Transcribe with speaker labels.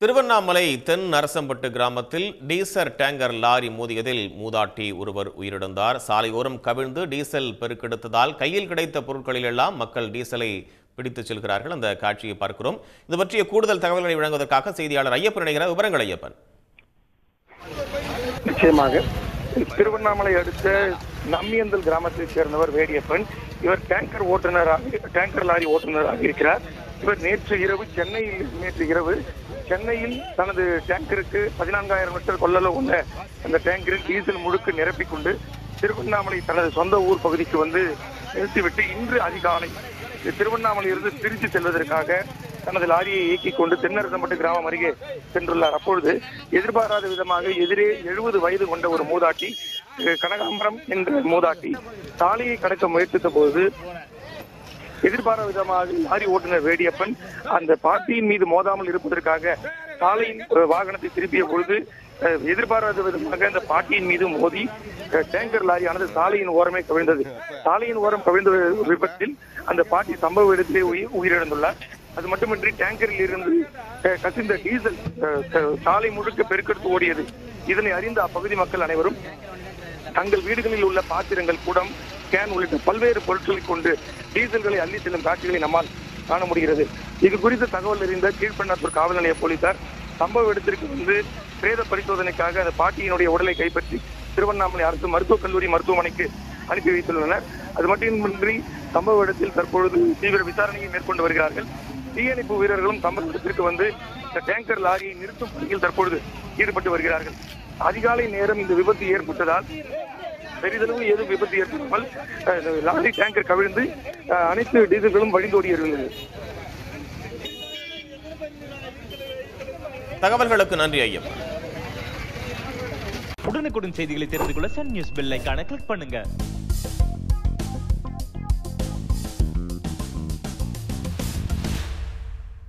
Speaker 1: திருவண்ணாமலை தென் நரசம்பட்டு கிராமத்தில் diesel tanker lorry மோதியதில் மூதாட்டி ஒருவர் உயிரிழந்தார். சாலையோரம் கவிழ்ந்து டீசல் பெருக்கெடுத்ததால் கையில் கிடைத்த பொருட்களில் எல்லாம் மக்கள் டீசலை பிடித்துச் செல்கிறார்கள். அந்த காட்சியை பார்க்கிறோம். இது பற்றிய கூடுதல் தகவல்களை வழங்குவதற்காக செய்தியாளர் ஐயப்பன் இணைகிறார். விவரங்கள் ஐயப்பன்.
Speaker 2: நிச்சயமாக திருவண்ணாமலை அடுத்த நம்மியந்தல் கிராமத்தைச் சேர்ந்தவர் வேடியப்பன். இவர் டேங்கர் லாரி ஓட்டுநராக இருக்கிறார். இவர் நேற்று இரவு சென்னையில் தனது டேங்கருக்கு 14,000 லிட்டர் கொள்ளளவு உள்ள அந்த டேங்கரில் டீசல் முழுக்க நிரப்பிக் கொண்டு திருவண்ணாமலை தனது சொந்த ஊர் பகுதிக்கு வந்து நிறுத்திவிட்டு இன்று அதிகாலை திருவண்ணாமலையிலிருந்து திருச்சி செல்வதற்காக தனது லாரியை இயக்கிக் கொண்டு தென்னரசம்பட்டு கிராமம் அருகே சென்றுள்ளார். அப்பொழுது எதிர்பாராத விதமாக எதிரே 70 வயது கொண்ட ஒரு மூதாட்டி, கனகாம்பரம் என்ற மூதாட்டி சாலையை கடக்க முயற்சித்த போது எதிர்பாராத விதமாக லாரி ஓட்டுநர் வேடியப்பன் அந்த பாட்டியின் மீது மோதாமல் இருப்பதற்காக சாலையின் வாகனத்தை திருப்பிய பொழுது எதிர்பாராத விதமாக அந்த பாட்டியின் மீது மோதி டேங்கர் லாரியானது சாலையின் ஓரமே கவிழ்ந்தது. சாலையின் ஓரம் கவிழ்ந்த விபத்தில் அந்த பாட்டி சம்பவ இடத்திலே உயிரிழந்துள்ளார். அது மட்டுமின்றி டேங்கரில் இருந்து கசிந்த டீசல் சாலை முழுக்க பெருக்கெடுத்து ஓடியது. இதனை அறிந்த அப்பகுதி மக்கள் அனைவரும் தங்கள் வீடுகளில் உள்ள பாத்திரங்கள், குடம், கேன் உள்ளிட்ட பல்வேறு பொருட்களை கொண்டு டீசல்களை அள்ளி செல்லும் காட்சிகளை நம்மால் காண முடிகிறது. இது குறித்த தகவல் அறிந்த கீழ்பெண்ணாத்தூர் காவல் நிலைய போலீசார் சம்பவ இடத்திற்கு வந்து பிரேத பரிசோதனைக்காக அந்த பாட்டியினுடைய உடலை கைப்பற்றி திருவண்ணாமலை அரசு மருத்துவக் கல்லூரி மருத்துவமனைக்கு அனுப்பி வைத்துள்ளனர். அது மட்டுமின்றி சம்பவ இடத்தில் தற்பொழுது தீவிர விசாரணையை மேற்கொண்டு வருகிறார்கள். தீயணைப்பு வீரர்களும் சம்பவ இடத்திற்கு வந்து இந்த டேங்கர் லாரியை நிறுத்தும் பணியில் தற்பொழுது ஈடுபட்டு வருகிறார்கள். அதிகாலை நேரம் இந்த விபத்து ஏற்பட்டதால் பெரிதளவு ஏதும் விபத்து ஏற்படாமல் லாரி டேங்கர் கவிழ்ந்து அனைத்து டீசல்களும் வழிந்தோடி இருந்தது.
Speaker 1: தகவல்களுக்கு நன்றி ஐயப்பன்.
Speaker 3: உடனுக்குடன் செய்திகளை தெரிந்து கொள்ள சன் நியூஸ் பெல் ஐகானை கிளிக் பண்ணுங்க.